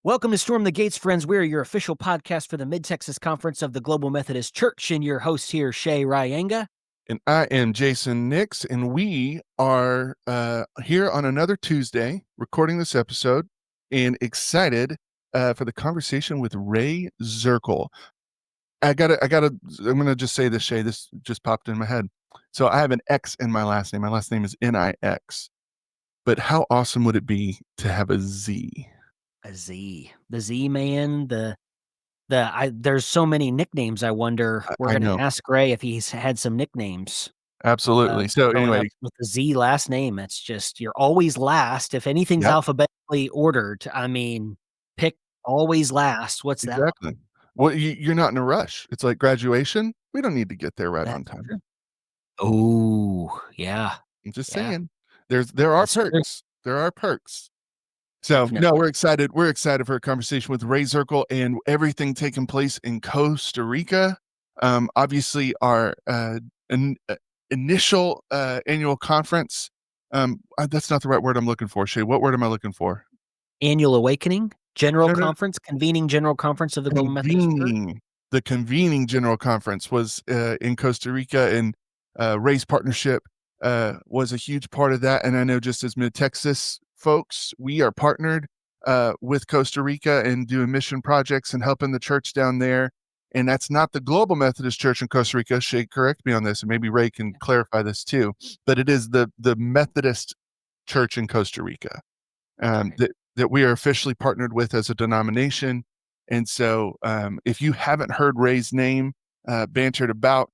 Welcome to Storm the Gates, friends. We're your official podcast for the Mid-Texas Conference of the Global Methodist Church, and your hosts here, Shay Ryanga. And I am Jason Nix, and we are here on another Tuesday recording this episode and excited for the conversation with Ray Zirkel. I'm going to just say this, Shay, this just popped in my head. So I have an X in my last name. My last name is Nix. But how awesome would it be to have a Z? A Z. The Z-Man, there's so many nicknames. I wonder, we're I going know. to ask Ray if he's had some nicknames. Absolutely. So Growing anyway, up with the Z last name, it's just, you're always last. If anything's yep, alphabetically ordered, pick always last. What's that? exactly. Well, you're not in a rush. It's like graduation. We don't need to get there right on That's time. true. Oh, yeah. I'm just Yeah. saying, there are That's true. perks. There are perks. So no, Definitely. we're excited. We're excited for a conversation with Ray Zirkel and everything taking place in Costa Rica. Obviously, our initial annual conference. That's not the right word I'm looking for, Shay. What word am I looking for? Annual Awakening, General No, no, Conference, Convening General Conference of the Global Methodist Church. The convening general conference was in Costa Rica, and Ray's partnership was a huge part of that. And I know, just as Mid-Texas folks, we are partnered with Costa Rica and doing mission projects and helping the church down there. And that's not the Global Methodist Church in Costa Rica. Shay, correct me on this, and maybe Ray can clarify this too. But it is the Methodist Church in Costa Rica Right. that we are officially partnered with as a denomination. And so if you haven't heard Ray's name bantered about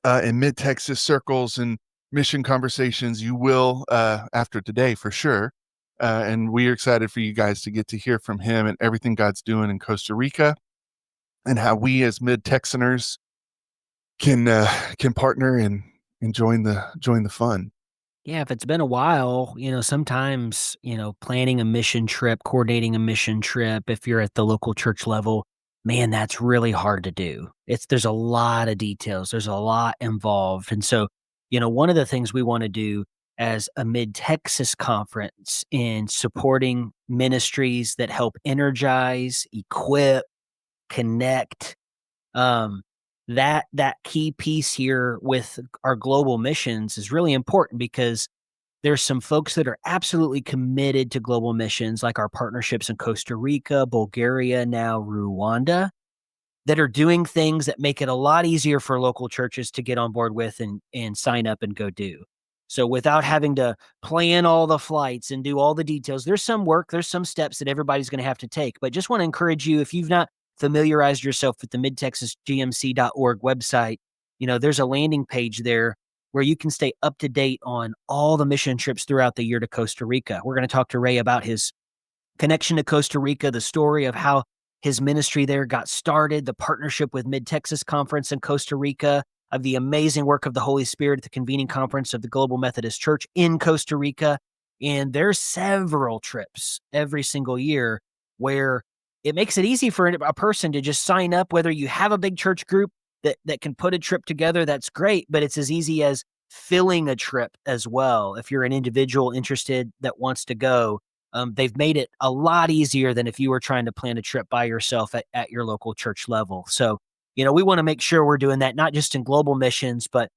in Mid-Texas circles and mission conversations, you will after today for sure. And we are excited for you guys to get to hear from him and everything God's doing in Costa Rica, and how we as Mid-Texaners can partner and join the fun. Yeah, if it's been a while, sometimes, planning a mission trip, coordinating a mission trip, if you're at the local church level, man, that's really hard to do. There's a lot of details, there's a lot involved. And so, one of the things we want to do as a Mid-Texas conference in supporting ministries that help energize, equip, connect, um, that key piece here with our global missions is really important, because there's some folks that are absolutely committed to global missions, like our partnerships in Costa Rica, Bulgaria, now Rwanda, that are doing things that make it a lot easier for local churches to get on board with and sign up and go do. So without having to plan all the flights and do all the details, there's some work, there's some steps that everybody's going to have to take. But just want to encourage you, if you've not familiarized yourself with the midtexasgmc.org website, there's a landing page there where you can stay up to date on all the mission trips throughout the year to Costa Rica. We're going to talk to Ray about his connection to Costa Rica, the story of how his ministry there got started, the partnership with Mid-Texas Conference in Costa Rica, of the amazing work of the Holy Spirit at the convening conference of the Global Methodist Church in Costa Rica. And there's several trips every single year where it makes it easy for a person to just sign up, whether you have a big church group that can put a trip together, that's great, but it's as easy as filling a trip as well. If you're an individual interested that wants to go, they've made it a lot easier than if you were trying to plan a trip by yourself at your local church level. So, we want to make sure we're doing that, not just in global missions, but,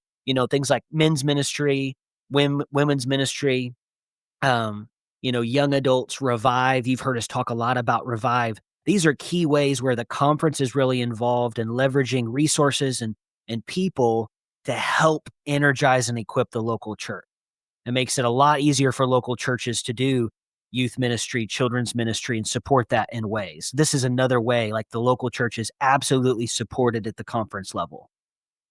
things like men's ministry, women's ministry, young adults, Revive. You've heard us talk a lot about Revive. These are key ways where the conference is really involved in leveraging resources and people to help energize and equip the local church. It makes it a lot easier for local churches to do youth ministry, children's ministry, and support that in ways. This is another way, like the local church is absolutely supported at the conference level.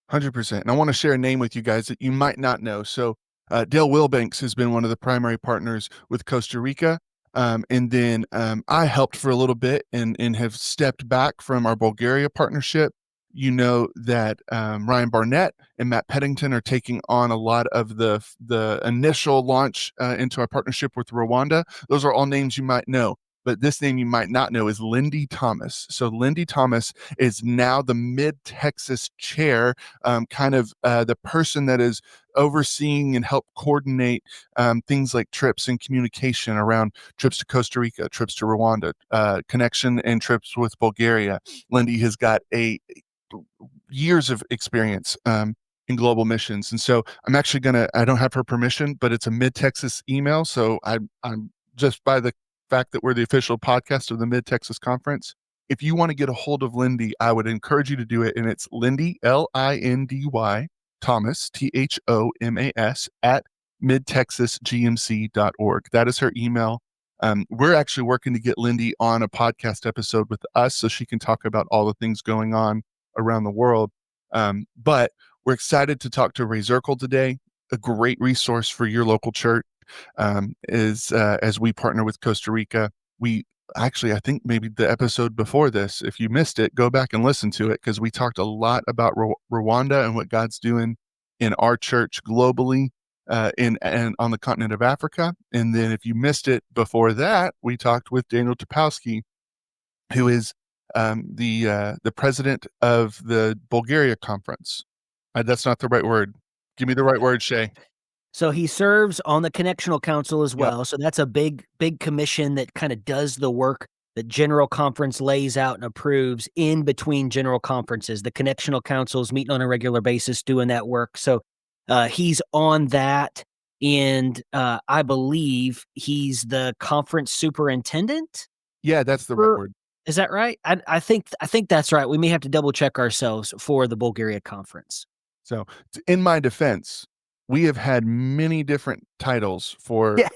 100%. And I want to share a name with you guys that you might not know. So Dale Wilbanks has been one of the primary partners with Costa Rica. And then I helped for a little bit and have stepped back from our Bulgaria partnership. You know that Ryan Barnett and Matt Peddington are taking on a lot of the initial launch into our partnership with Rwanda. Those are all names you might know. but this name you might not know is Lindy Thomas. So Lindy Thomas is now the Mid-Texas chair, kind of the person that is overseeing and help coordinate things like trips and communication around trips to Costa Rica, trips to Rwanda, connection and trips with Bulgaria. Lindy has got a years of experience in global missions. And so I'm actually I don't have her permission, but it's a Mid Texas email. So I'm just by the fact that we're the official podcast of the Mid Texas Conference. If you want to get a hold of Lindy, I would encourage you to do it. And it's Lindy, Lindy, Thomas, Thomas, at midtexasgmc.org. That is her email. We're actually working to get Lindy on a podcast episode with us so she can talk about all the things going on around the world. But we're excited to talk to Ray Zirkel today, a great resource for your local church. Is as we partner with Costa Rica. We actually, I think maybe the episode before this, if you missed it, go back and listen to it because we talked a lot about Rwanda and what God's doing in our church globally, in and on the continent of Africa. And then if you missed it before that, we talked with Daniel Topowski, who is the president of the Bulgaria conference. That's not the right word. Give me the right word, Shay. So he serves on the Connectional Council as Yep. well. So that's a big commission that kind of does the work that General Conference lays out and approves in between General Conferences. The Connectional Council is meeting on a regular basis doing that work. So he's on that. And I believe he's the conference superintendent. Yeah, that's the right word. Is that right? I think that's right. We may have to double check ourselves for the Bulgaria conference. So, in my defense, we have had many different titles for Yeah.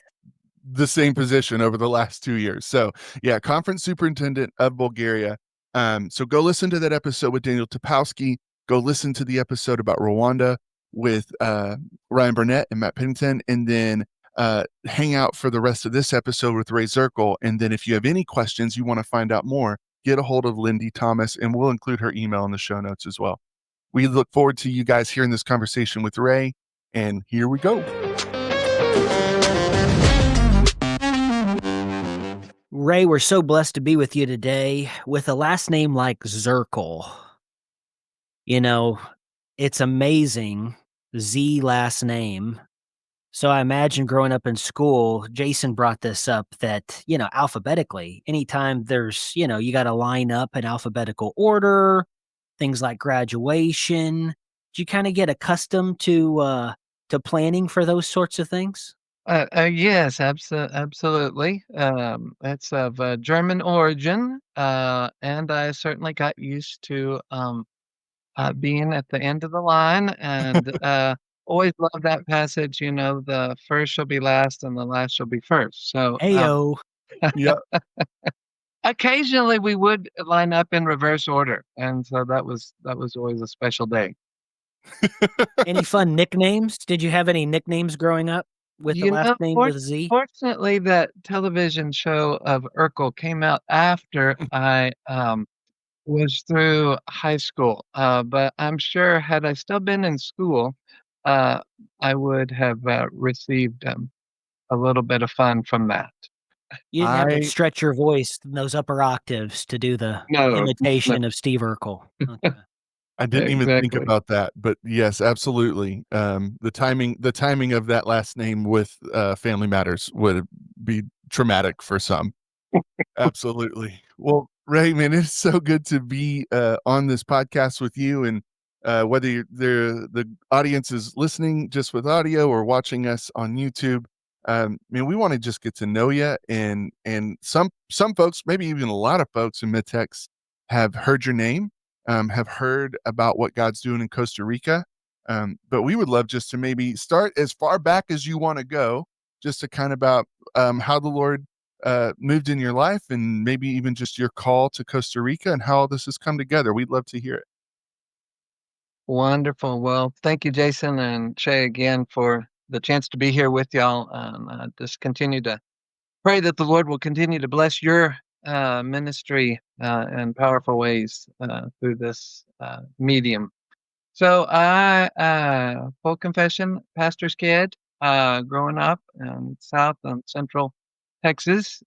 the same position over the last 2 years. So, yeah, conference superintendent of Bulgaria. So go listen to that episode with Daniel Topowski. Go listen to the episode about Rwanda with Ryan Burnett and Matt Pennington, and then hang out for the rest of this episode with Ray Zirkel. And then if you have any questions, you want to find out more, get a hold of Lindy Thomas, and we'll include her email in the show notes as well. We look forward to you guys hearing this conversation with Ray, and here we go. Ray, we're so blessed to be with you today with a last name like Zirkel. You know, it's amazing, Z last name. So I imagine growing up in school, Jason brought this up that, alphabetically, anytime you got to line up in alphabetical order, things like graduation. Do you kind of get accustomed to planning for those sorts of things? Yes, absolutely. It's of German origin, and I certainly got used to being at the end of the line, and always love that passage. The first shall be last, and the last shall be first. So Ayo. Yep. occasionally we would line up in reverse order, and so that was always a special day. Any fun nicknames? Did you have any nicknames growing up with the You last know, name for with a Z? fortunately, that television show of Urkel came out after I, was through high school, but I'm sure had I still been in school, uh, I would have, received, a little bit of fun from that. You didn't have to I stretch your voice in those upper octaves to do the No, no, imitation of Steve Urkel. Okay. I didn't even think exactly. about that, but yes, absolutely. The timing of that last name with Family Matters would be traumatic for some. Absolutely. Well, Ray, man, it's so good to be on this podcast with you, and whether the audience is listening just with audio or watching us on YouTube, man, we want to just get to know you, and some folks, maybe even a lot of folks in Midtex, have heard your name, have heard about what God's doing in Costa Rica, but we would love just to maybe start as far back as you want to go, just to kind of about how the Lord moved in your life, and maybe even just your call to Costa Rica and how all this has come together. We'd love to hear it. Wonderful. Well, thank you, Jason and Shay, again for the chance to be here with y'all, and, just continue to pray that the Lord will continue to bless your, ministry, in powerful ways, through this, medium. So full confession, pastor's kid, growing up in South and Central Texas.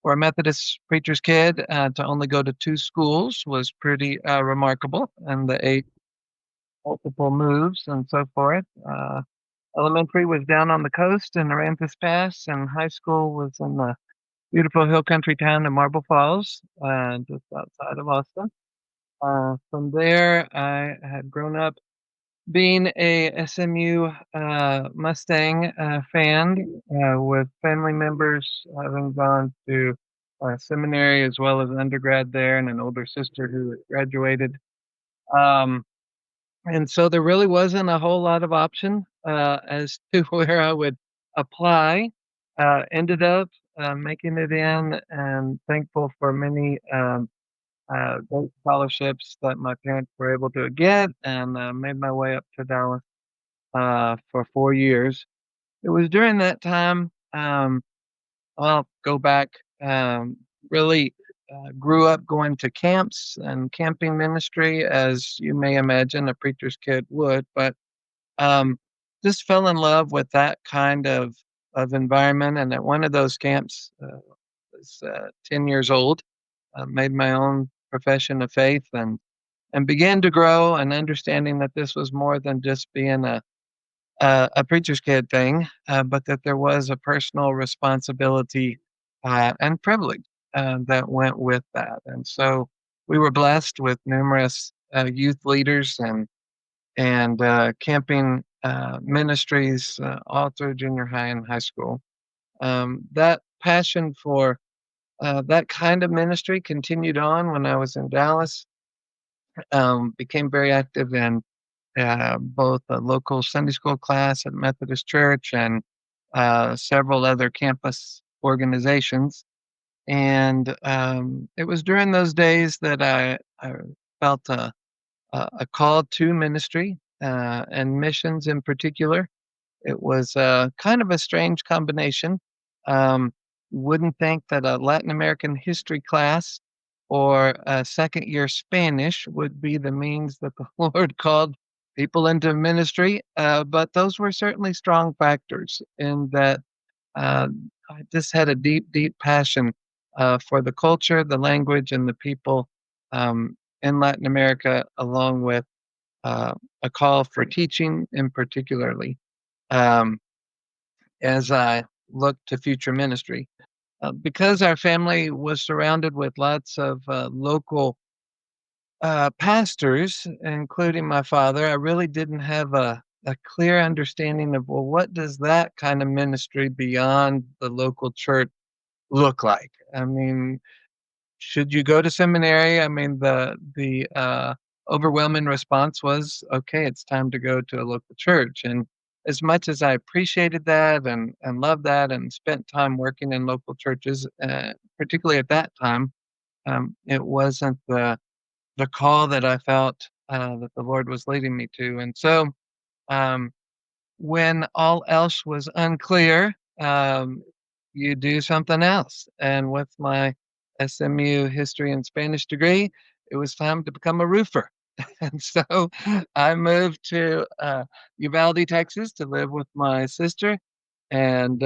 for a Methodist preacher's kid to only go to 2 schools was pretty remarkable, and the 8 multiple moves and so forth. Elementary was down on the coast in Aransas Pass, and high school was in the beautiful hill country town of Marble Falls, just outside of Austin. From there, I had grown up being a SMU Mustang fan, with family members having gone to seminary as well as undergrad there, and an older sister who had graduated. Um, and so there really wasn't a whole lot of option as to where I would apply. Ended up making it in, and thankful for many great scholarships that my parents were able to get, and made my way up to Dallas for 4 years. It was during that time, I'll go back, really grew up going to camps and camping ministry, as you may imagine a preacher's kid would, but um, just fell in love with that kind of environment. And at one of those camps, was 10 years old, made my own profession of faith, and began to grow and understanding that this was more than just being a preacher's kid thing, but that there was a personal responsibility and privilege that went with that. And so we were blessed with numerous youth leaders and camping ministries all through junior high and high school. That passion for that kind of ministry continued on when I was in Dallas. Became very active in both a local Sunday school class at Methodist Church and several other campus organizations. And it was during those days that I felt a call to ministry and missions in particular. It was kind of a strange combination. Um, wouldn't think that a Latin American history class or a second year Spanish would be the means that the Lord called people into ministry, but those were certainly strong factors in that uh, I just had a deep, deep passion for the culture, the language, and the people in Latin America, along with uh, a call for teaching in particularly. Um, as I look to future ministry. Because our family was surrounded with lots of local pastors, including my father, I really didn't have a clear understanding of, well, what does that kind of ministry beyond the local church look like? I mean, should you go to seminary? I mean, the overwhelming response was, okay, it's time to go to a local church. And as much as I appreciated that and loved that and spent time working in local churches, particularly at that time, it wasn't the call that I felt that the Lord was leading me to. And so, um, when all else was unclear, you do something else. And with my SMU history and Spanish degree, it was time to become a roofer. And so I moved to Uvalde, Texas to live with my sister and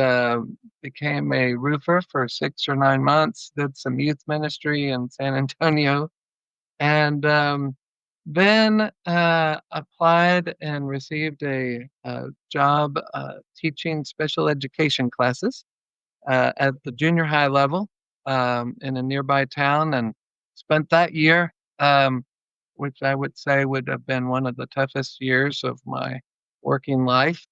became a roofer for 6 or 9 months, did some youth ministry in San Antonio, and then applied and received a job teaching special education classes at the junior high level in a nearby town, and spent that year, which I would say would have been one of the toughest years of my working life,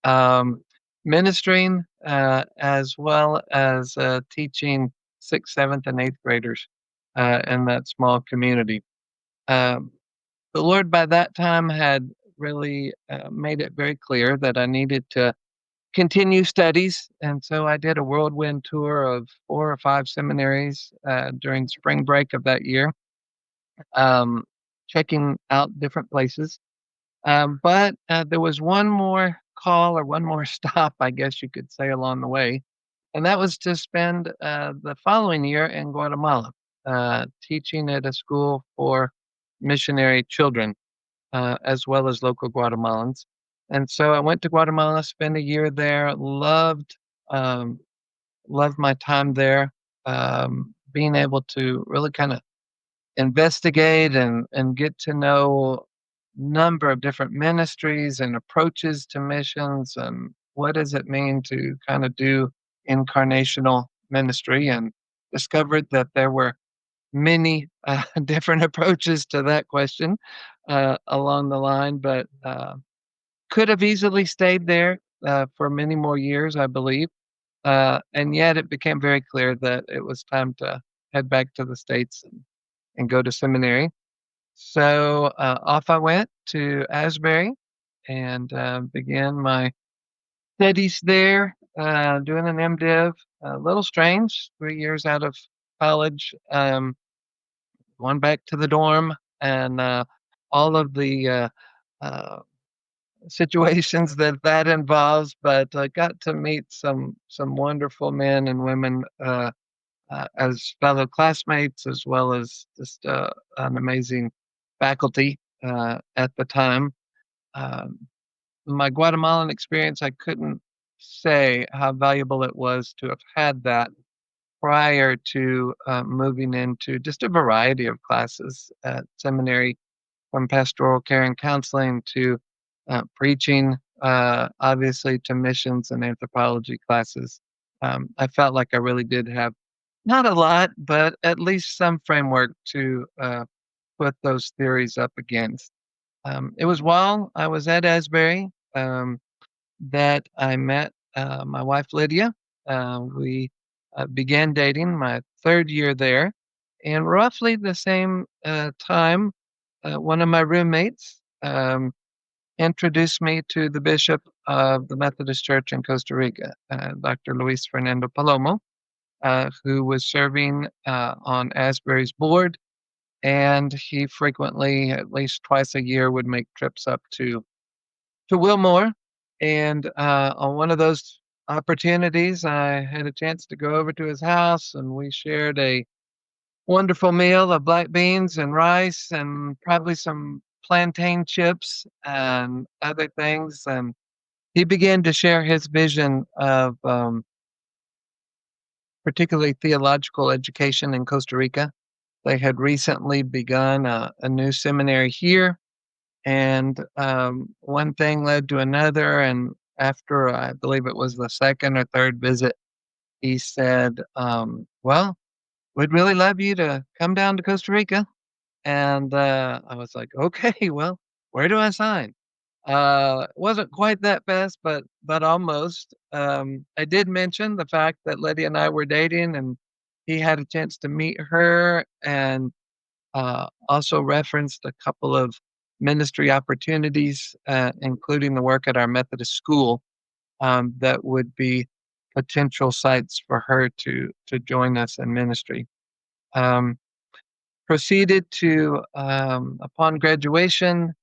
um, ministering as well as teaching sixth, seventh, and eighth graders in that small community. Um, the Lord by that time had really made it very clear that I needed to continue studies. And so I did a whirlwind tour of 4 or 5 seminaries during spring break of that year, um, checking out different places. But there was one more call or one more stop, I guess you could say, along the way. And that was to spend the following year in Guatemala, teaching at a school for missionary children as well as local Guatemalans. And so I went to Guatemala, spent a year there, um, loved my time there. being able to really kind of investigate and get to know number of different ministries and approaches to missions and what does it mean to kind of do incarnational ministry, and discovered that there were many different approaches to that question along the line, but could have easily stayed there for many more years, I believe. And yet it became very clear that it was time to head back to the States and go to seminary. So off I went to Asbury and began my studies there, doing an MDiv. A little strange, 3 years out of college, going back to the dorm, and all of the uh, situations that that involves. But I got to meet some wonderful men and women as fellow classmates, as well as just an amazing faculty at the time. Um, my Guatemalan experience, I couldn't say how valuable it was to have had that prior to moving into just a variety of classes at seminary, from pastoral care and counseling to preaching, obviously to missions and anthropology classes. I felt like I really did have not a lot, but at least some framework to put those theories up against. It was while I was at Asbury that I met my wife Lydia. We began dating my third year there, and roughly the same time, one of my roommates introduced me to the bishop of the Methodist Church in Costa Rica, Dr. Luis Fernando Palomo, who was serving on Asbury's board, and he frequently, at least twice a year, would make trips up to Wilmore. And on one of those opportunities, I had a chance to go over to his house, and we shared a wonderful meal of black beans and rice and probably some plantain chips and other things. And he began to share his vision of particularly theological education in Costa Rica. They had recently begun a new seminary here, and one thing led to another. And after I believe it was the second or third visit, he said, "Well, we'd really love you to come down to Costa Rica." And I was like, "Okay, well, where do I sign?" Wasn't quite that fast, but almost. I did mention the fact that Lydia and I were dating, and he had a chance to meet her, and also referenced a couple of ministry opportunities, including the work at our Methodist school, that would be potential sites for her to join us in ministry. Um, Proceeded to, upon graduation,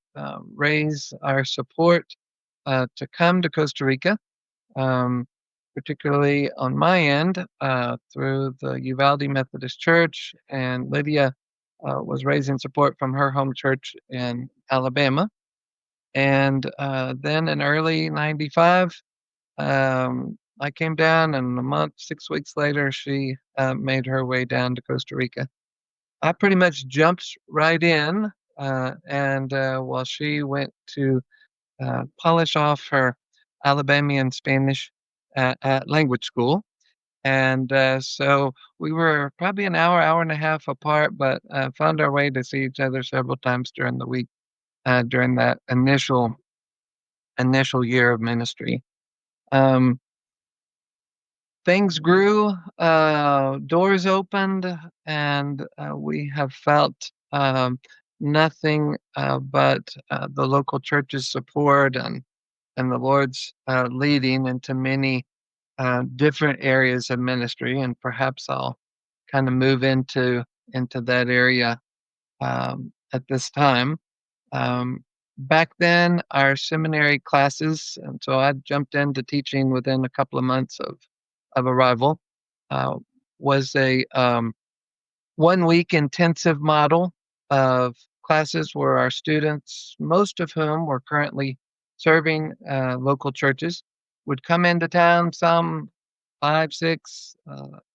raise our support to come to Costa Rica, um, particularly on my end through the Uvalde Methodist Church, and Lydia was raising support from her home church in Alabama. And then in early '95, I came down, and a month, 6 weeks later, she made her way down to Costa Rica. I pretty much jumped right in, and while she went to polish off her Alabamian Spanish at language school. And so we were probably an hour, hour and a half apart, but found our way to see each other several times during the week during that initial year of ministry. Um, Things grew, doors opened, and we have felt nothing but the local church's support and the Lord's leading into many different areas of ministry. And perhaps I'll kind of move into that area at this time. Um, Back then, our seminary classes, and so I jumped into teaching within a couple of months of arrival, uh, was a 1 week intensive model of classes where our students, most of whom were currently serving local churches, would come into town. Some 5, 6,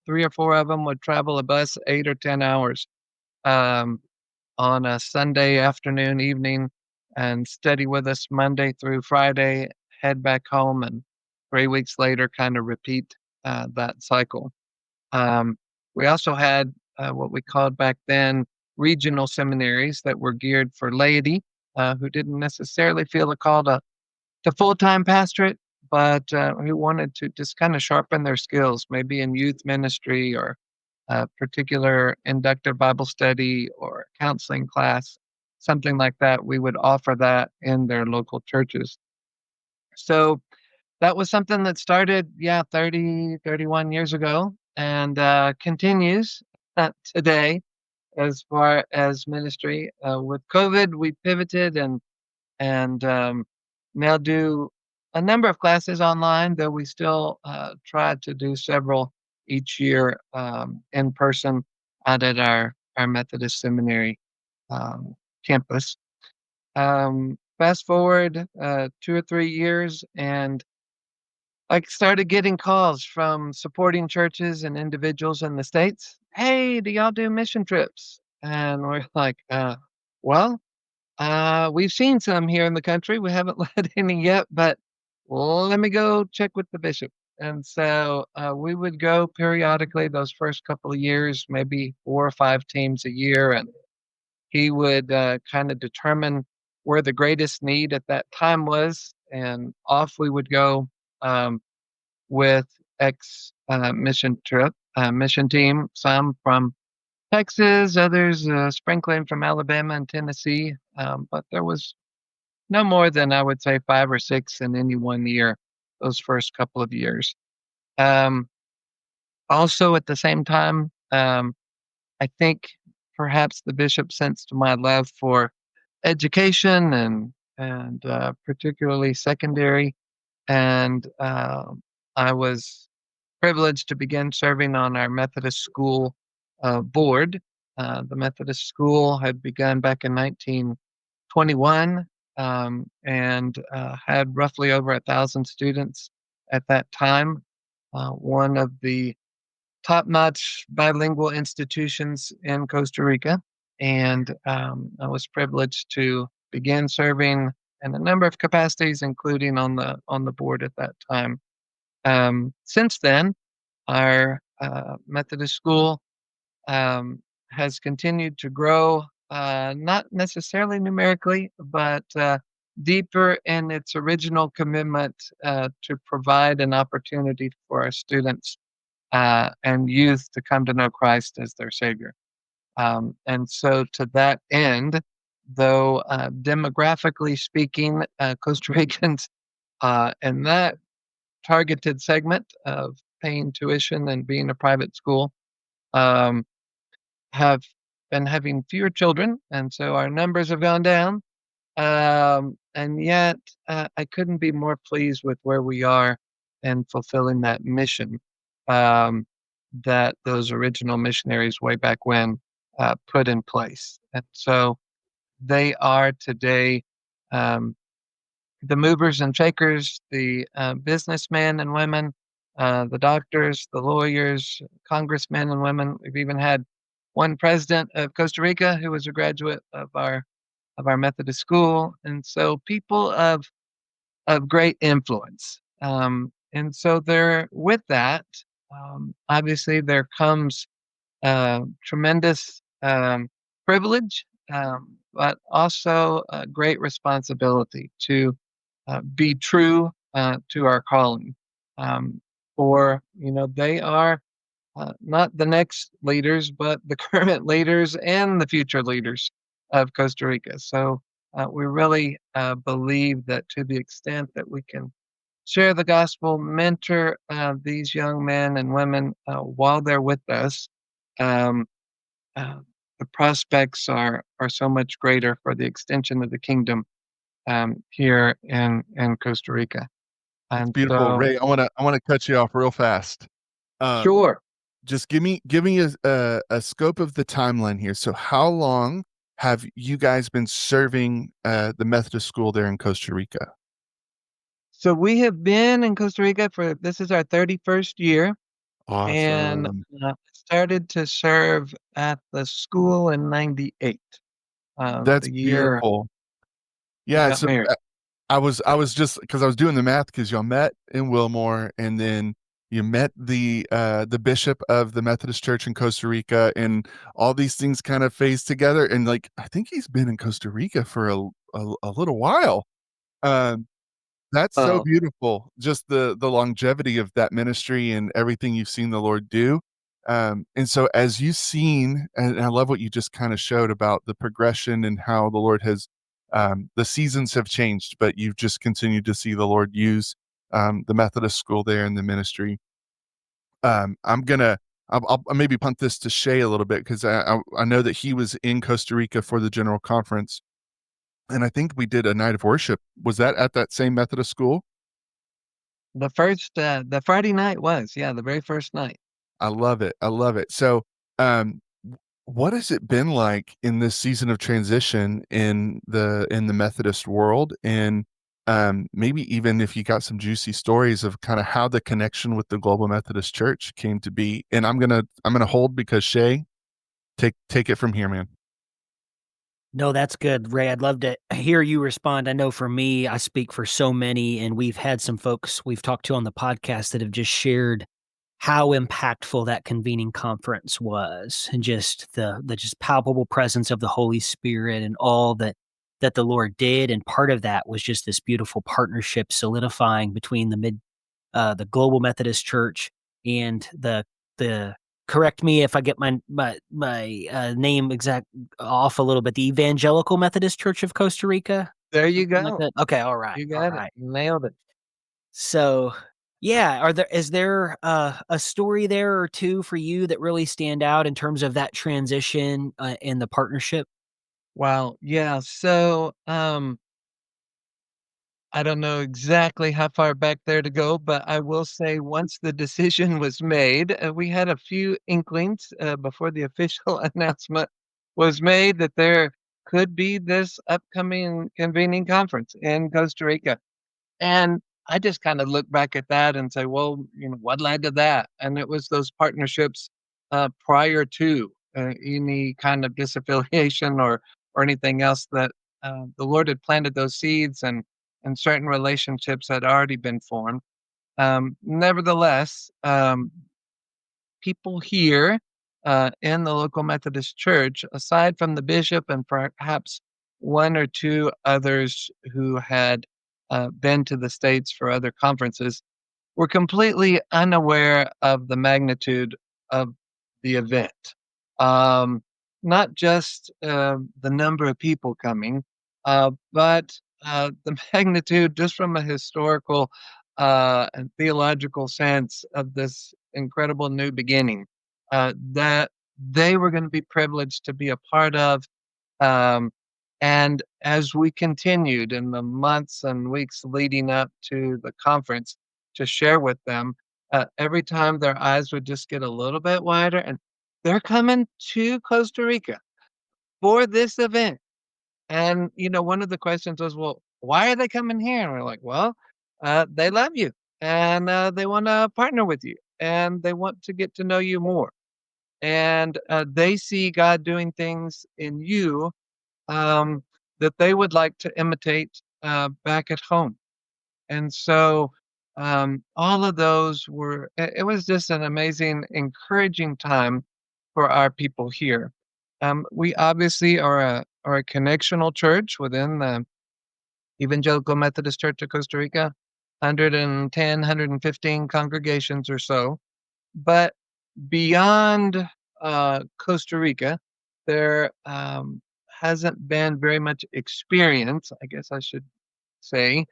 3 or 4 of them would travel a bus 8 or 10 hours um, on a Sunday afternoon, evening, and study with us Monday through Friday, head back home, and 3 weeks later, kind of repeat that cycle. Um, we also had what we called back then regional seminaries that were geared for laity who didn't necessarily feel a call to full time pastorate, but who wanted to just kind of sharpen their skills, maybe in youth ministry or a particular inductive Bible study or counseling class, something like that. We would offer that in their local churches. So that was something that started, yeah, 30, 31 years ago and continues today as far as ministry. With COVID, we pivoted and now do a number of classes online, though we still try to do several each year in person out at our Methodist Seminary campus. Fast forward 2 or 3 years, and I started getting calls from supporting churches and individuals in the States. Hey, do y'all do mission trips? And we're like, well, we've seen some here in the country. We haven't led any yet, but let me go check with the bishop. And so we would go periodically those first couple of years, maybe 4 or 5 teams a year. And he would kind of determine where the greatest need at that time was. And off we would go with X mission team, some from Texas, others sprinkling from Alabama and Tennessee. But there was no more than, I would say, 5 or 6 in any one year, those first couple of years. Um, Also, at the same time, I think perhaps the bishop sensed my love for education and particularly secondary, and I was privileged to begin serving on our Methodist school board. The Methodist school had begun back in 1921 and had roughly over 1,000 students at that time. One of the top-notch bilingual institutions in Costa Rica, and I was privileged to begin serving in a number of capacities, including on the board at that time. Since then, our Methodist school has continued to grow, not necessarily numerically, but deeper in its original commitment to provide an opportunity for our students and youth to come to know Christ as their Savior. And so, to that end, though demographically speaking, Costa Ricans in that targeted segment of paying tuition and being a private school um, have been having fewer children, and so our numbers have gone down. And yet, I couldn't be more pleased with where we are in fulfilling that mission um, that those original missionaries way back when put in place. And so they are today um, the movers and shakers, the businessmen and women, the doctors, the lawyers, congressmen and women. We've even had one president of Costa Rica who was a graduate of our Methodist school, and so people of great influence. And so there, with that, obviously there comes tremendous privilege, but also a great responsibility to be true to our calling. Um, for they are not the next leaders, but the current leaders and the future leaders of Costa Rica. So we really believe that to the extent that we can share the gospel, mentor these young men and women while they're with us, um, uh, the prospects are so much greater for the extension of the kingdom here in Costa Rica. That's And beautiful. so, Ray, I wanna cut you off real fast. Um, sure. just give me a scope of the timeline here. So how long have you guys been serving the Methodist school there in Costa Rica? So we have been in Costa Rica for this is our 31st year, and Awesome. started to serve at the school in '98, That's the year beautiful. we Yeah, got so, married. I was just because I was doing the math because 'cause y'all met in Wilmore, and then you met the bishop of the Methodist Church in Costa Rica, and all these things kind of phase together, and, like, I think he's been in Costa Rica for a little while. Um, that's so Oh, beautiful, just the longevity of that ministry and everything you've seen the Lord do. And so as you've seen, and I love what you just kinda showed about the progression and how the Lord has, the seasons have changed, but you've just continued to see the Lord use, the Methodist school there in the ministry. I'm gonna I'll maybe punt this to Shay a little bit 'cause I know that he was in Costa Rica for the general conference, and I think we did a night of worship. Was that at that same Methodist school? the Friday night was, yeah, the very first night. I love it, I love it. So, what has it been like in this season of transition in the Methodist world? And, maybe even if you got some juicy stories of kinda how the connection with the Global Methodist Church came to be, and I'm gonna hold because Shay, take it from here, man. No, that's good, Ray. I'd love to hear you respond. I know for me, I speak for so many, and we've had some folks we've talked to on the podcast that have just shared how impactful that convening conference was, and just the just palpable presence of the Holy Spirit and all that the Lord did. And part of that was just this beautiful partnership solidifying between the Global Methodist Church and the correct me if I get my name exact off a little bit, the Evangelical Methodist Church of Costa Rica, There you something like go. that? Okay, alright, You got it. alright. Nailed it. So, yeah, is there, a story there or 2 for you that really stand out in terms of that transition, and the partnership? Wow. Yeah. So, I don't know exactly how far back there to go, but I will say once the decision was made, we had a few inklings before the official announcement was made that there could be this upcoming convening conference in Costa Rica. And I just kind of look back at that and say, well, what led to that? And it was those partnerships prior to any kind of disaffiliation or anything else that the Lord had planted those seeds and certain relationships had already been formed. Nevertheless, people here in the local Methodist church, aside from the bishop and perhaps one or two others who had been to the States for other conferences, were completely unaware of the magnitude of the event. Um, Not just the number of people coming, but the magnitude, just from a historical and theological sense, of this incredible new beginning that they were going to be privileged to be a part of. Um, and as we continued in the months and weeks leading up to the conference to share with them, every time their eyes would just get a little bit wider, and they're coming to Costa Rica for this event. And, one of the questions was, well, why are they coming here? And we're like, well, they love you and they want to partner with you and they want to get to know you more. And they see God doing things in you um, that they would like to imitate back at home. And so all of those it was just an amazing, encouraging time for our people here. We obviously are a connectional church within the Evangelical Methodist Church of Costa Rica, 110, 115 congregations or so. But beyond Costa Rica, there hasn't been very much experience, I guess I should say,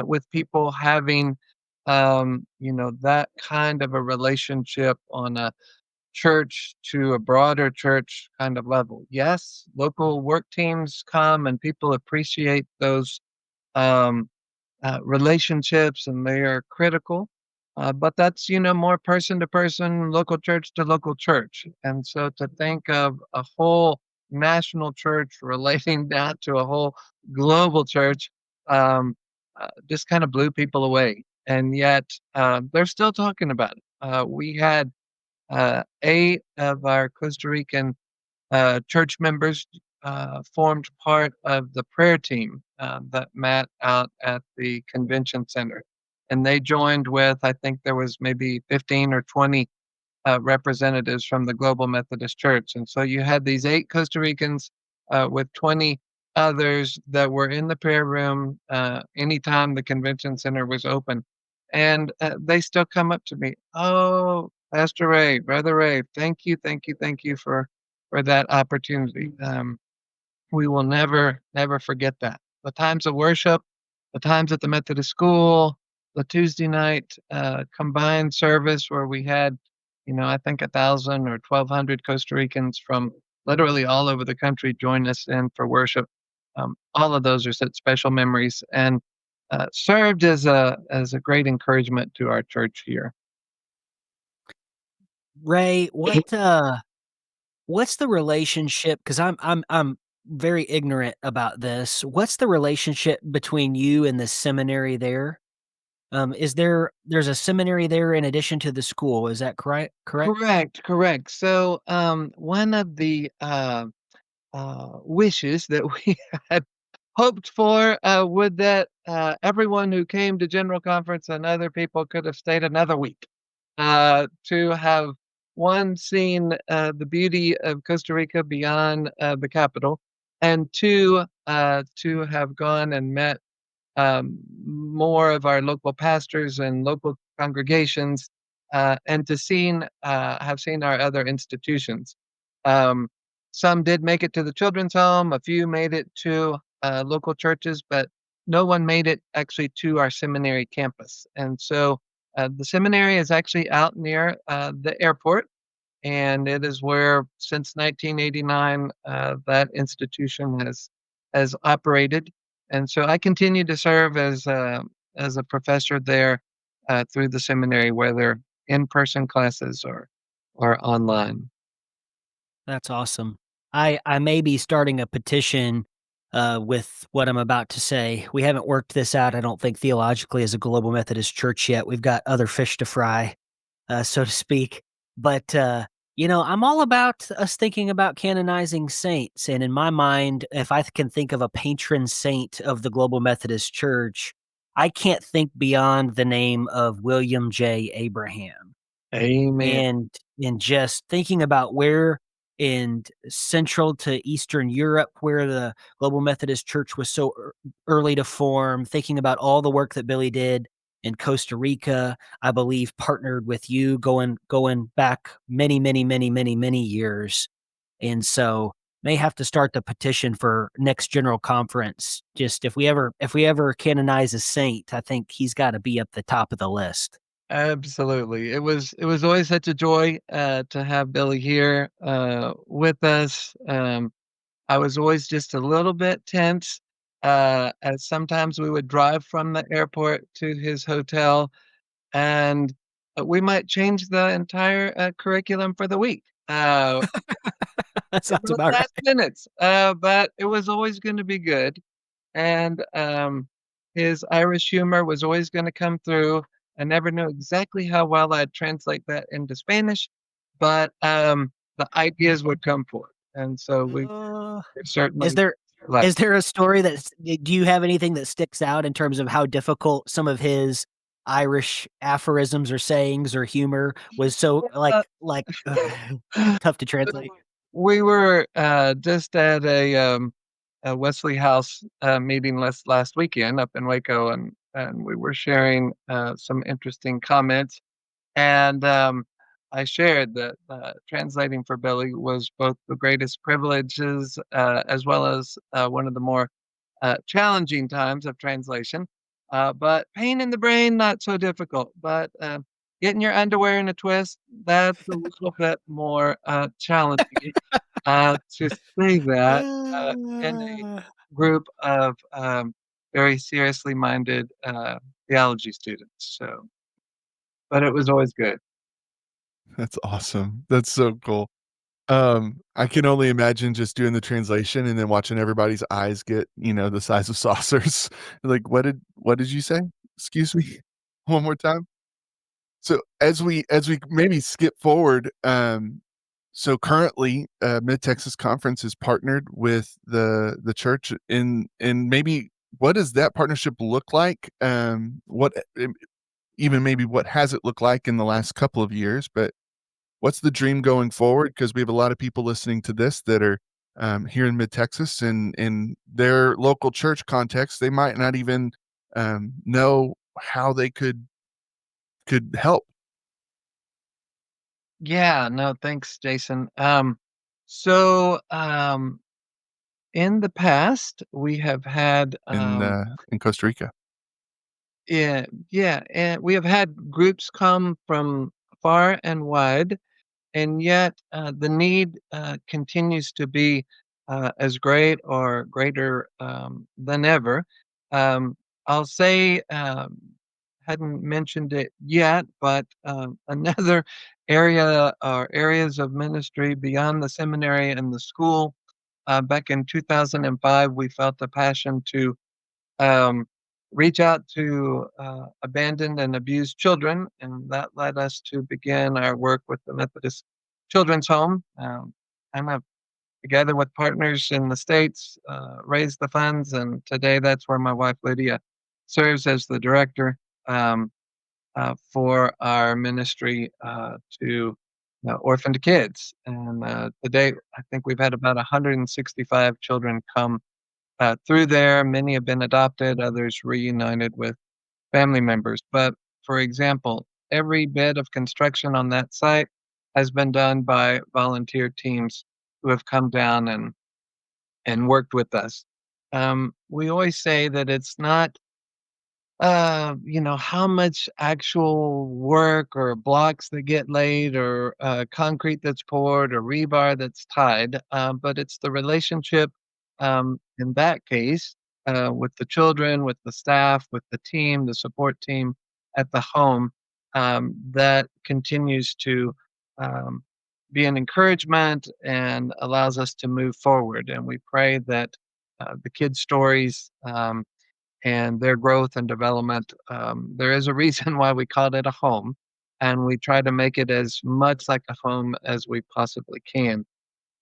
with people having, that kind of a relationship on a church to a broader church kind of level. Yes, local work teams come and people appreciate those um, relationships and they are critical. But that's, more person to person, local church to local church. And so to think of a whole national church relating down to a whole global church, um, just kind of blew people away. And yet they're still talking about it. We had 8 of our Costa Rican church members formed part of the prayer team that met out at the convention center. And they joined with, I think there was maybe 15 or 20 representatives from the Global Methodist Church. And so you had these 8 Costa Ricans with 20 others that were in the prayer room anytime the convention center was open. And they still come up to me, "Oh, Pastor Ray, Brother Ray, thank you for that opportunity." We will never forget that. The times of worship, the times at the Methodist school, the Tuesday night combined service where we had, I think 1,000 or 1,200 Costa Ricans from literally all over the country join us in for worship. All of those are such special memories and served as a great encouragement to our church here. Ray, what's the relationship? Because I'm very ignorant about this. What's the relationship between you and the seminary there? There's a seminary there in addition to the school, is that correct? Correct, correct. So one of the wishes that we had hoped for would that everyone who came to General Conference and other people could have stayed another week to have one seen the beauty of Costa Rica beyond the capital, and two to have gone and met more of our local pastors and local congregations, and to have seen our other institutions. Um, some did make it to the children's home, a few made it to local churches, but no one made it actually to our seminary campus. And so the seminary is actually out near the airport, and it is where since 1989 that institution has operated. And so I continue to serve as a professor there through the seminary, whether in-person classes or online. That's awesome. I may be starting a petition with what I'm about to say. We haven't worked this out, I don't think, theologically as a Global Methodist Church yet. We've got other fish to fry, so to speak. But I'm all about us thinking about canonizing saints. And in my mind, if I can think of a patron saint of the Global Methodist Church, I can't think beyond the name of William J. Abraham. Amen. And just thinking about where in Central to Eastern Europe, where the Global Methodist Church was so early to form, thinking about all the work that Billy did in Costa Rica, I believe partnered with you going back many years. And so may have to start the petition for next general conference. Just if we ever canonize a saint, I think he's got to be up the top of the list. Absolutely. It was always such a joy to have Billy here with us. I was always just a little bit tense, as sometimes we would drive from the airport to his hotel, and we might change the entire curriculum for the week. That In sounds the about last right. minutes, but it was always going to be good. And his Irish humor was always going to come through. I never knew exactly how well I'd translate that into Spanish, but the ideas would come forth. And so we Uh, is certainly there like, is there a story do you have anything that sticks out in terms of how difficult some of his Irish aphorisms or sayings or humor was so uh, tough to translate? we were just at a Wesley House meeting last weekend up in Waco, and we were sharing some interesting comments. And I shared that translating for Billy was both the greatest privileges as well as one of the more challenging times of translation. But pain in the brain, not so difficult. But getting your underwear in a twist, that's a little bit more challenging to say that in a group of very seriously minded theology students. So, but it was always good. That's awesome. That's so cool. I can only imagine just doing the translation and then watching everybody's eyes get, the size of saucers. Like, what did you say? Excuse me? One more time? So, as we maybe skip forward, so currently, Mid-Texas Conference is partnered with the church in maybe what does that partnership look like? What, even maybe what has it looked like in the last couple of years, but what's the dream going forward? Because we have a lot of people listening to this that are, here in Mid-Texas, and in their local church context, they might not even, know how they could help Yeah, no, thanks, Jason. So, in the past, we have had, in Costa Rica. yeah, yeah, and we have had groups come from far and wide, and yet the need continues to be as great or greater than ever. Um, I'll say, hadn't mentioned it yet, but another area or areas of ministry beyond the seminary and the school. Back in 2005, we felt a passion to um, reach out to abandoned and abused children, and that led us to begin our work with the Methodist Children's Home. Kind of together with partners in the states, raised the funds, and today that's where my wife Lydia serves as the director for our ministry to orphaned kids. And today, I think we've had about 165 children come through there. Many have been adopted, others reunited with family members. But for example, every bit of construction on that site has been done by volunteer teams who have come down and worked with us. We always say that it's not how much actual work or blocks that get laid or concrete that's poured or rebar that's tied, but it's the relationship in that case with the children, with the staff, with the team, the support team at the home that continues to um, be an encouragement and allows us to move forward. And we pray that the kids' stories. And their growth and development. There is a reason why we called it a home, and we try to make it as much like a home as we possibly can.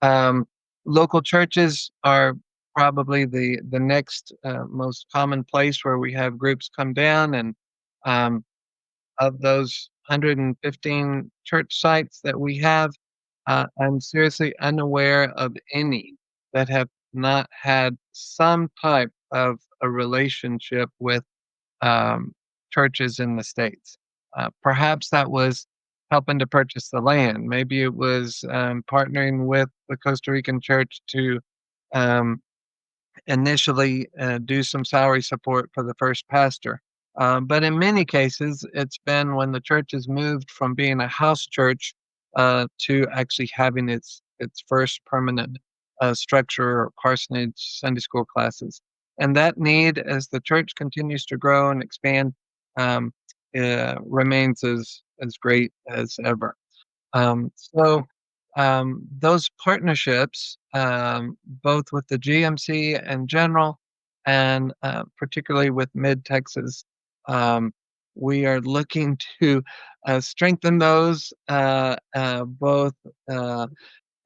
Um, Local churches are probably the next most common place where we have groups come down, and um, of those 115 church sites that we have, I'm seriously unaware of any that have not had some type of a relationship with churches in the States. Perhaps that was helping to purchase the land. Maybe it was partnering with the Costa Rican church to um, initially do some salary support for the first pastor. But in many cases, it's been when the church has moved from being a house church to actually having its first permanent structure or parsonage Sunday school classes. And that need, as the church continues to grow and expand, um, remains as great as ever. Those partnerships, both with the GMC in general and particularly with Mid Texas, we are looking to strengthen those both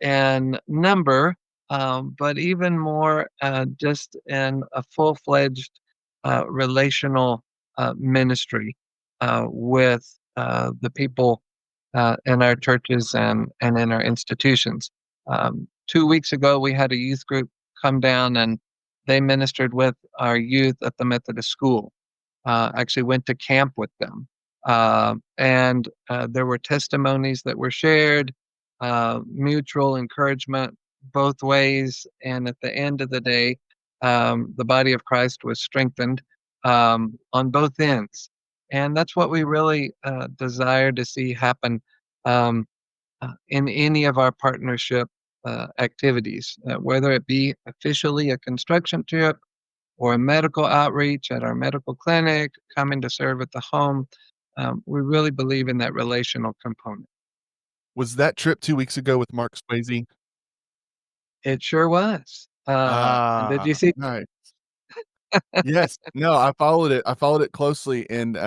in number, but even more just in a full fledged relational ministry with the people in our churches and in our institutions. 2 weeks ago, we had a youth group come down and they ministered with our youth at the Methodist school. Actually, went to camp with them, and there were testimonies that were shared, mutual encouragement both ways, and at the end of the day, the body of Christ was strengthened on both ends. And that's what we really desire to see happen in any of our partnership activities, whether it be officially a construction trip or a medical outreach at our medical clinic, coming to serve at the home. We really believe in that relational component. Was that trip 2 weeks ago with Mark Swayze? It sure was. And did Ah, you see? nice. Yes. No, I followed it closely and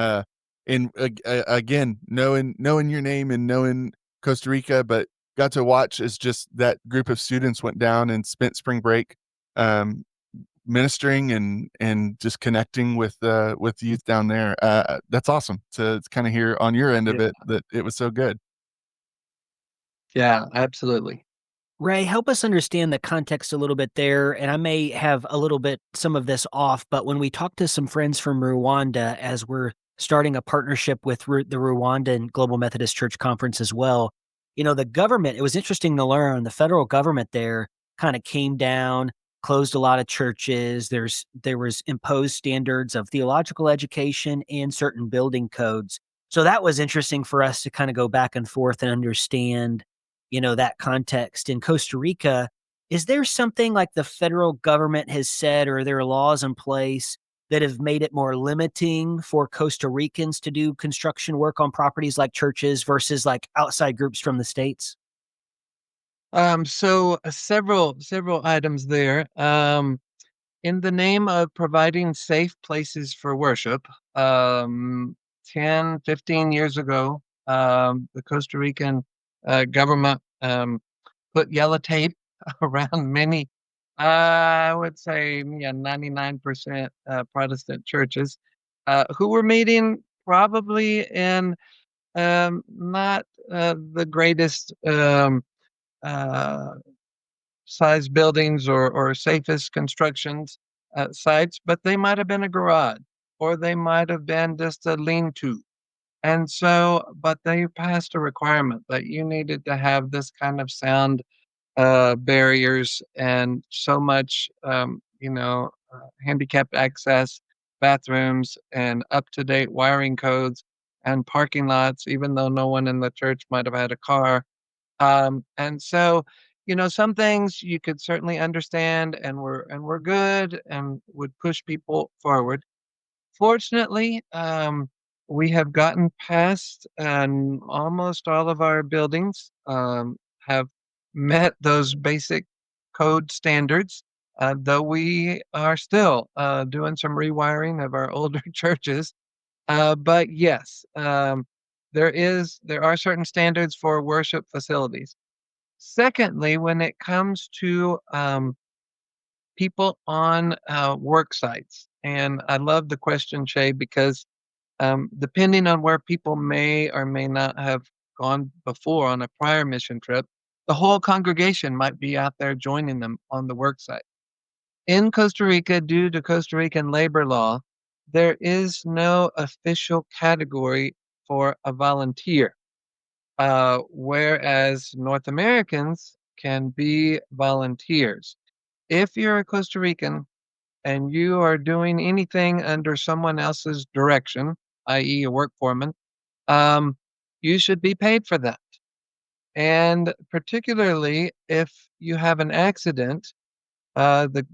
again, knowing your name and knowing Costa Rica, but got to watch as just that group of students went down and spent spring break, um, ministering and just connecting with youth down there. That's awesome to kinda hear on your end Yeah, of it that it was so good. yeah, absolutely. Ray, help us understand the context a little bit there. And I may have a little bit some of this off, but when we talk to some friends from Rwanda, as we're starting a partnership with the Rwandan Global Methodist Church Conference as well, the government, it was interesting to learn the federal government there kind of came down, closed a lot of churches. There was imposed standards of theological education and certain building codes. So that was interesting for us to kind of go back and forth and understand that context. In Costa Rica, is there something like the federal government has said, or are there laws in place that have made it more limiting for Costa Ricans to do construction work on properties like churches versus like outside groups from the States? Several items there. In the name of providing safe places for worship, um, 10, 15 years ago, the Costa Rican government put yellow tape around many, I would say, yeah, 99% Protestant churches who were meeting probably in not the greatest uh, size buildings or safest constructions sites, but they might have been a garage or they might have been just a lean-to. And so, but they passed a requirement that you needed to have this kind of sound barriers and so much, handicapped access, bathrooms, and up-to-date wiring codes and parking lots, even though no one in the church might have had a car. And so, some things you could certainly understand and were good and would push people forward. Fortunately, we have gotten past and almost all of our buildings have met those basic code standards, though we are still doing some rewiring of our older churches. But yes, there are certain standards for worship facilities. Secondly, when it comes to people on work sites, and I love the question, Shay, because depending on where people may or may not have gone before on a prior mission trip, the whole congregation might be out there joining them on the work site. In Costa Rica, due to Costa Rican labor law, there is no official category for a volunteer, whereas North Americans can be volunteers. If you're a Costa Rican and you are doing anything under someone else's direction, i.e., a work foreman, um, you should be paid for that. And particularly if you have an accident, the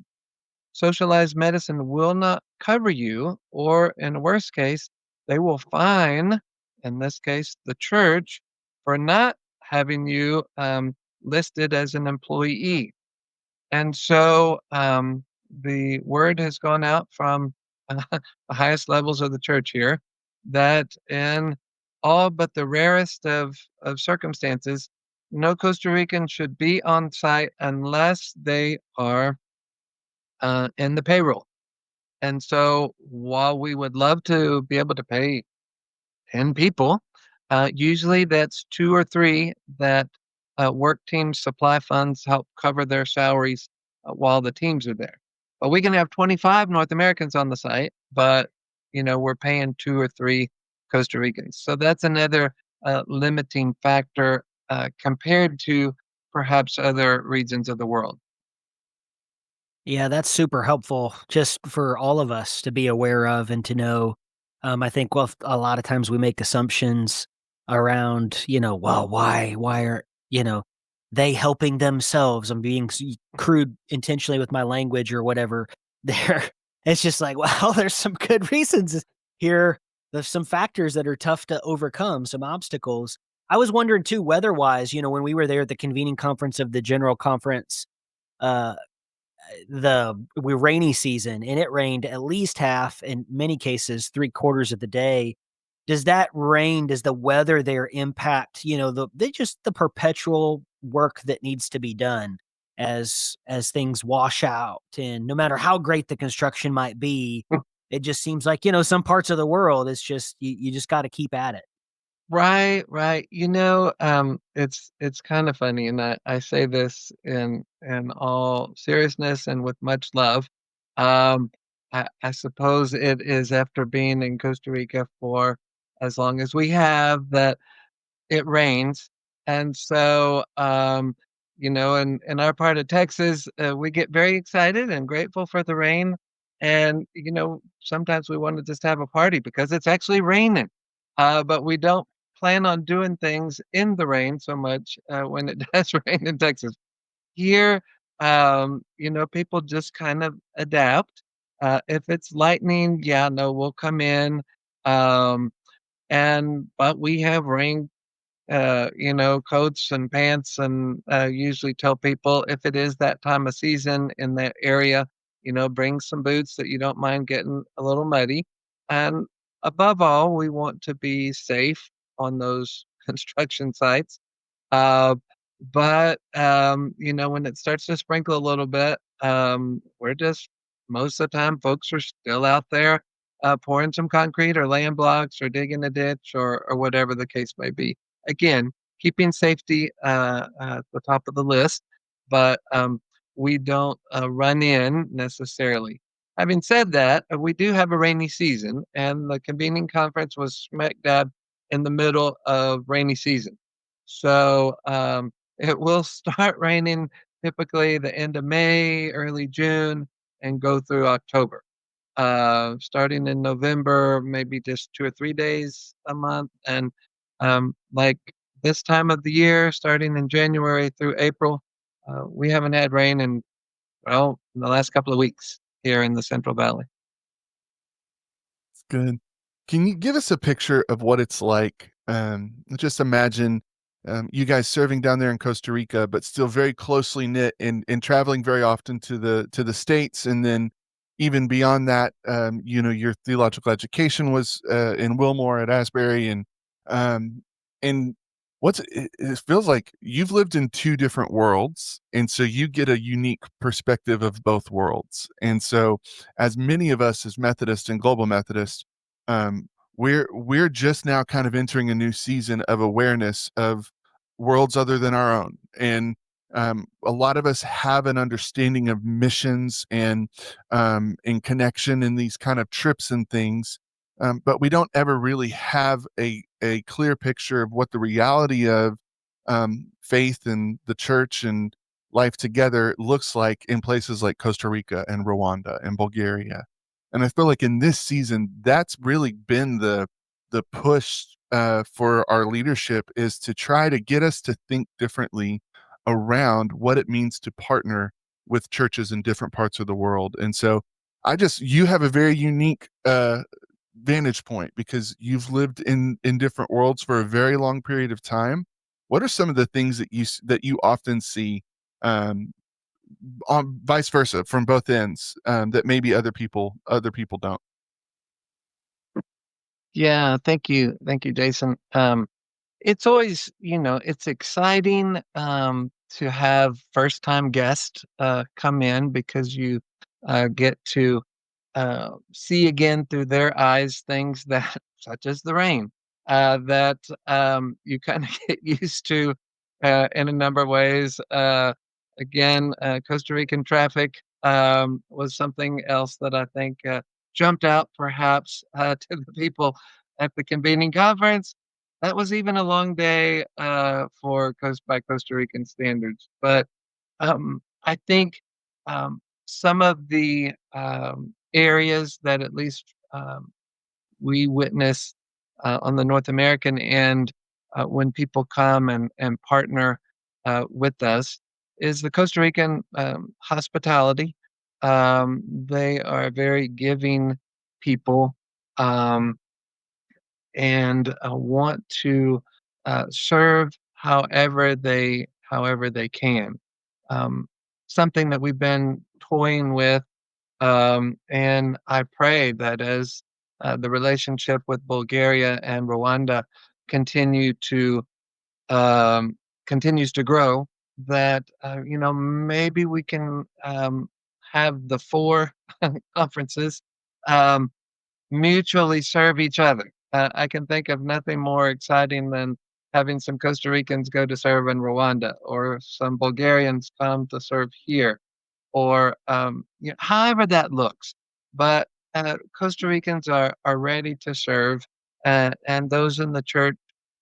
socialized medicine will not cover you, or in the worst case, they will fine, in this case, the church for not having you listed as an employee. And so the word has gone out from the highest levels of the church here that in all but the rarest of circumstances, no Costa Rican should be on site unless they are in the payroll. And so while we would love to be able to pay 10 people, usually that's two or three that work team supply funds help cover their salaries while the teams are there. But we can have 25 North Americans on the site, but we're paying two or three Costa Ricans. So that's another limiting factor compared to perhaps other regions of the world. Yeah, that's super helpful just for all of us to be aware of and to know. I think, well, a lot of times we make assumptions around, well, why are, you know, they helping themselves? I'm being crude intentionally with my language or whatever. There, it's just like, well, there's some good reasons here. There's some factors that are tough to overcome, some obstacles. I was wondering too, weather-wise, when we were there at the convening conference of the general conference, uh, we rainy season, and it rained at least half, in many cases, 3/4 of the day. Does the weather there impact, the perpetual work that needs to be done as things wash out? And no matter how great the construction might be, it just seems like, some parts of the world, it's just you just gotta keep at it. Right, right. It's kind of funny, and I say this in all seriousness and with much love. Um, I suppose it is after being in Costa Rica for as long as we have that it rains, and so, in our part of Texas, we get very excited and grateful for the rain, and, sometimes we wanna just have a party because it's actually raining, but we don't plan on doing things in the rain so much, when it does rain in Texas. Here, people just kind of adapt. If it's lightning, yeah, no, we'll come in, um, but we have rain coats and pants and usually tell people if it is that time of season in that area, bring some boots that you don't mind getting a little muddy. And above all, we want to be safe on those construction sites. Uh, but when it starts to sprinkle a little bit, we're just most of the time, folks are still out there pouring some concrete or laying blocks or digging a ditch or whatever the case may be. Again, keeping safety at the top of the list, but we don't run in necessarily. Having said that, we do have a rainy season, and the convening conference was smack dab in the middle of rainy season. So it will start raining typically the end of May, early June, and go through October. Starting in November, maybe just 2 or 3 days a month, and, like this time of the year, starting in January through April, we haven't had rain in the last couple of weeks here in the Central Valley. It's good. Can you give us a picture of what it's like? Just imagine you guys serving down there in Costa Rica, but still very closely knit and traveling very often to the states, and then even beyond that, your theological education was in Wilmore at Asbury, um, and it feels like you've lived in two different worlds, and so you get a unique perspective of both worlds, and so as many of us as Methodists and Global Methodists, um, we're just now kind of entering a new season of awareness of worlds other than our own, and a lot of us have an understanding of missions and connection in these kind of trips and things, but we don't ever really have a clear picture of what the reality of faith and the church and life together looks like in places like Costa Rica and Rwanda and Bulgaria. And I feel like in this season, that's really been the push for our leadership, is to try to get us to think differently around what it means to partner with churches in different parts of the world. And so you have a very unique vantage point because you've lived in different worlds for a very long period of time. What are some of the things that you often see, um, on vice versa from both ends, that maybe other people don't? Yeah, thank you, Jason. It's always, it's exciting, to have first-time guests, come in because you, get to, see again through their eyes things that such as the rain, that, you kinda get used to, in a number of ways. Again, Costa Rican traffic, was something else that I think, jumped out perhaps, to the people at the convening conference. That was even a long day, by Costa Rican standards, but, I think, some of the, areas that at least, we witness, on the North American end, when people come and partner, with us is the Costa Rican, hospitality. They are very giving people, um, and, want to serve however they can. Um, Something that we've been toying with, and I pray that as the relationship with Bulgaria and Rwanda continue to um, continues to grow, that maybe we can have the four conferences um, mutually serve each other. I can think of nothing more exciting than having some Costa Ricans go to serve in Rwanda, or some Bulgarians come to serve here, or however that looks. But Costa Ricans are ready to serve, and those in the church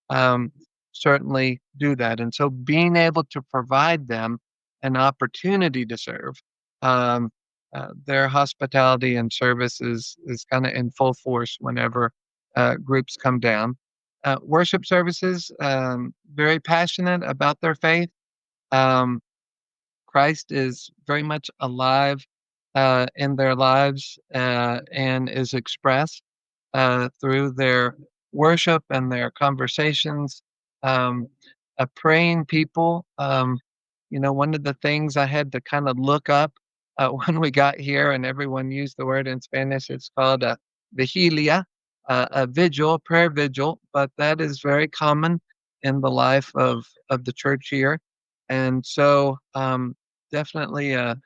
um, certainly do that. And so being able to provide them an opportunity to serve, um, their hospitality and service is kind of in full force whenever groups come down. Worship services, very passionate about their faith. Um, Christ is very much alive in their lives and is expressed through their worship and their conversations. Um, a praying people. One of the things I had to kind of look up when we got here, and everyone used the word in Spanish. It's called a vigilia, a vigil, prayer vigil, but that is very common in the life of the church here. And so, definitely a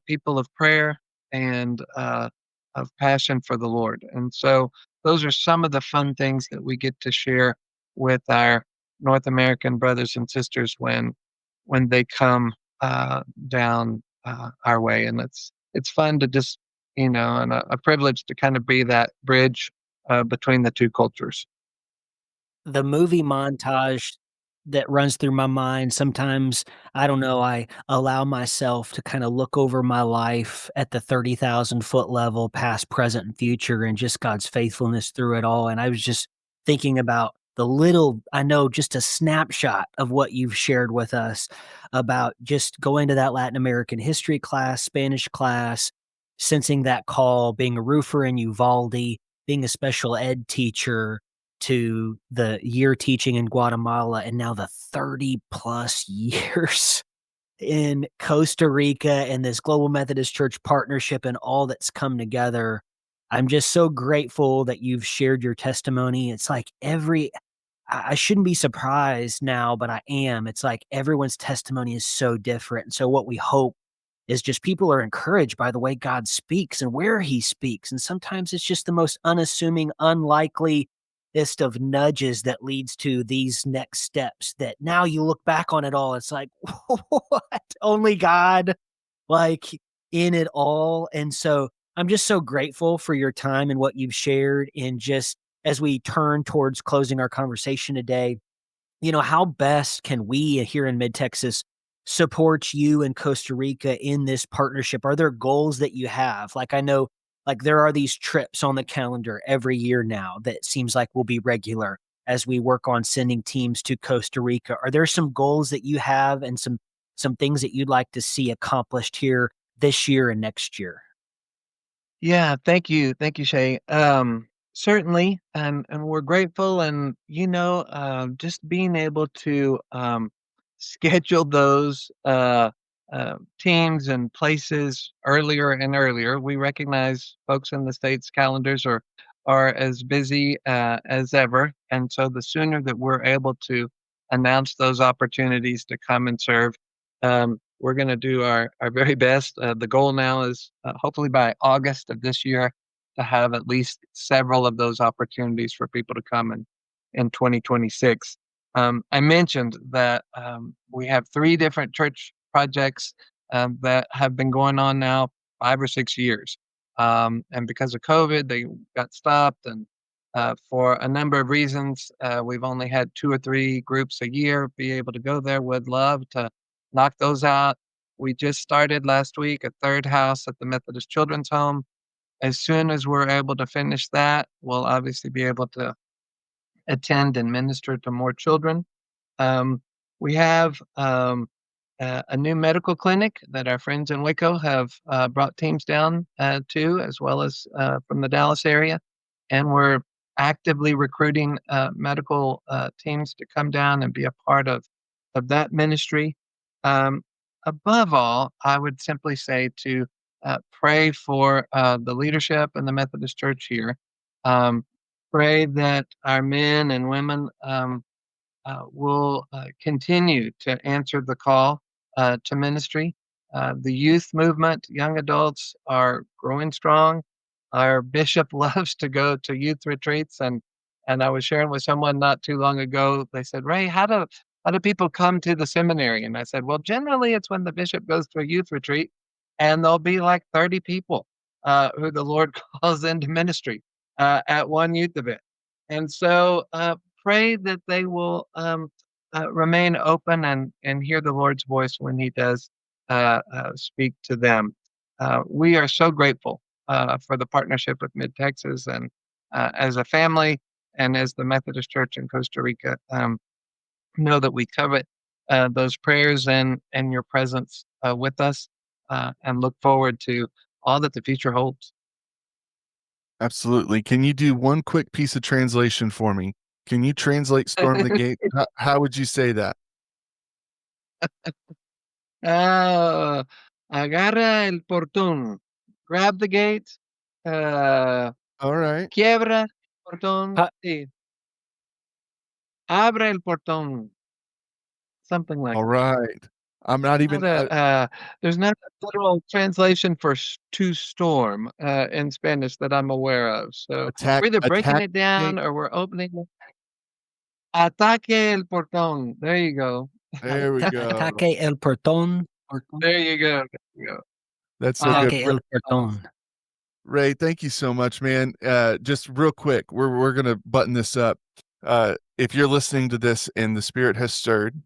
people of prayer and of passion for the Lord. And so, those are some of the fun things that we get to share with our North American brothers and sisters when they come down our way, and it's fun to just and a privilege to kind of be that bridge between the two cultures. The movie montage that runs through my mind sometimes, I don't know, I allow myself to kinda look over my life at the 30,000-foot level, past, present, and future, and just God's faithfulness through it all, and I was just thinking about the little I know just a snapshot of what you've shared with us about just going to that Latin American history class, Spanish class, sensing that call, being a roofer in Uvalde, being a special ed teacher, to the year teaching in Guatemala, and now the 30 plus years in Costa Rica and this Global Methodist Church partnership and all that's come together. I'm just so grateful that you've shared your testimony. It's like I shouldn't be surprised now, but I am. It's like everyone's testimony is so different. So what we hope is just people are encouraged by the way God speaks and where he speaks. And sometimes it's just the most unassuming, unlikeliest of nudges that leads to these next steps that now you look back on it all. It's like, what? Only God, like in it all. And so I'm just so grateful for your time and what you've shared. And just as we turn towards closing our conversation today, how best can we here in Mid Texas support you and Costa Rica in this partnership? Are there goals that you have? Like I know, like there are these trips on the calendar every year now that seems like will be regular as we work on sending teams to Costa Rica. Are there some goals that you have and some things that you'd like to see accomplished here this year and next year? Yeah, thank you, Shay. Certainly, and we're grateful, and just being able to schedule those teams and places earlier and earlier. We recognize folks in the states' calendars are as busy as ever, and so the sooner that we're able to announce those opportunities to come and serve, we're going to do our very best. The goal now is hopefully by August of this year to have at least several of those opportunities for people to come in 2026. I mentioned that we have three different church projects that have been going on now 5 or 6 years. And because of COVID, they got stopped. And for a number of reasons, we've only had two or three groups a year be able to go there. Would love to knock those out. We just started last week a third house at the Methodist Children's Home. As soon as we're able to finish that, we'll obviously be able to attend and minister to more children. Um, we have a new medical clinic that our friends in Waco have brought teams down to, as well as from the Dallas area. And we're actively recruiting medical teams to come down and be a part of that ministry. Um, Above all, I would simply say to pray for the leadership in the Methodist Church here. Um, Pray that our men and women will continue to answer the call to ministry. The youth movement, young adults are growing strong. Our bishop loves to go to youth retreats, and I was sharing with someone not too long ago. They said, "Ray, how do people come to the seminary?" And I said, "Well, generally it's when the bishop goes to a youth retreat, and there'll be like 30 people who the Lord calls into ministry at one youth event." And so pray that they will remain open and hear the Lord's voice when He does speak to them. We are so grateful for the partnership with Mid Texas, and as a family and as the Methodist Church in Costa Rica, know that we covet those prayers and your presence with us, and look forward to all that the future holds. Absolutely. Can you do one quick piece of translation for me? Can you translate "storm the gate"? How would you say that? Ah, agarra el portón, grab the gate, uh, Alright. quiebra el portón, Uh, sí, abre el portón, something like that. Alright. I'm not Not even a, there's not a literal translation for to storm in Spanish that I'm aware of. So we're either breaking attack it the gate. down or we're opening it. Ataque el portón. There you go. There we go. Ataque El Porton. There you go. There you go. That's so good. Ataque El Porton. Ray, thank you so much, man. Just real quick, we're gonna button this up. If you're listening to this and the Spirit has stirred,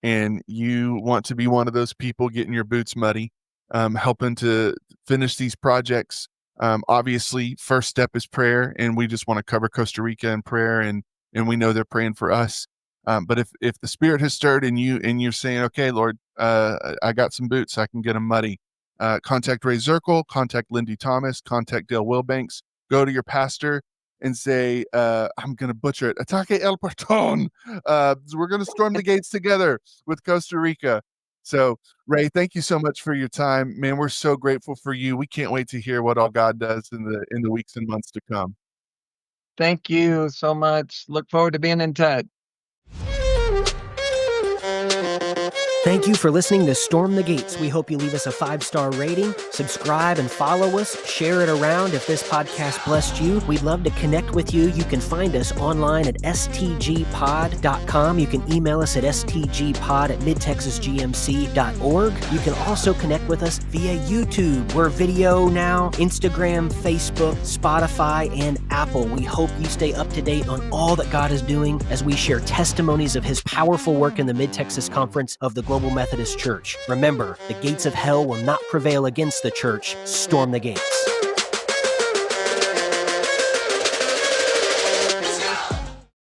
and you want to be one of those people getting your boots muddy, helping to finish these projects, obviously, first step is prayer, and we just want to cover Costa Rica in prayer, and we know they're praying for us. But if the Spirit has stirred and you're saying, okay, Lord, I got some boots, I can get them muddy. Contact Ray Zirkel, contact Lindy Thomas, contact Dale Wilbanks. Go to your pastor and say, I'm going to butcher it, Ataque El Porton. We're going to storm the gates together with Costa Rica. So, Ray, thank you so much for your time. Man, we're so grateful for you. We can't wait to hear what all God does in the weeks and months to come. Thank you so much. Look forward to being in touch. Thank you for listening to Storm the Gates. We hope you leave us a 5-star rating, subscribe and follow us, share it around if this podcast blessed you. We'd love to connect with you. You can find us online at stgpod.com. You can email us at stgpod@midtexasgmc.org. You can also connect with us via YouTube. We're video now, Instagram, Facebook, Spotify, and Apple. We hope you stay up to date on all that God is doing as we share testimonies of His powerful work in the Mid-Texas Conference of the Global Methodist Church. Remember, the gates of hell will not prevail against the church. Storm the gates.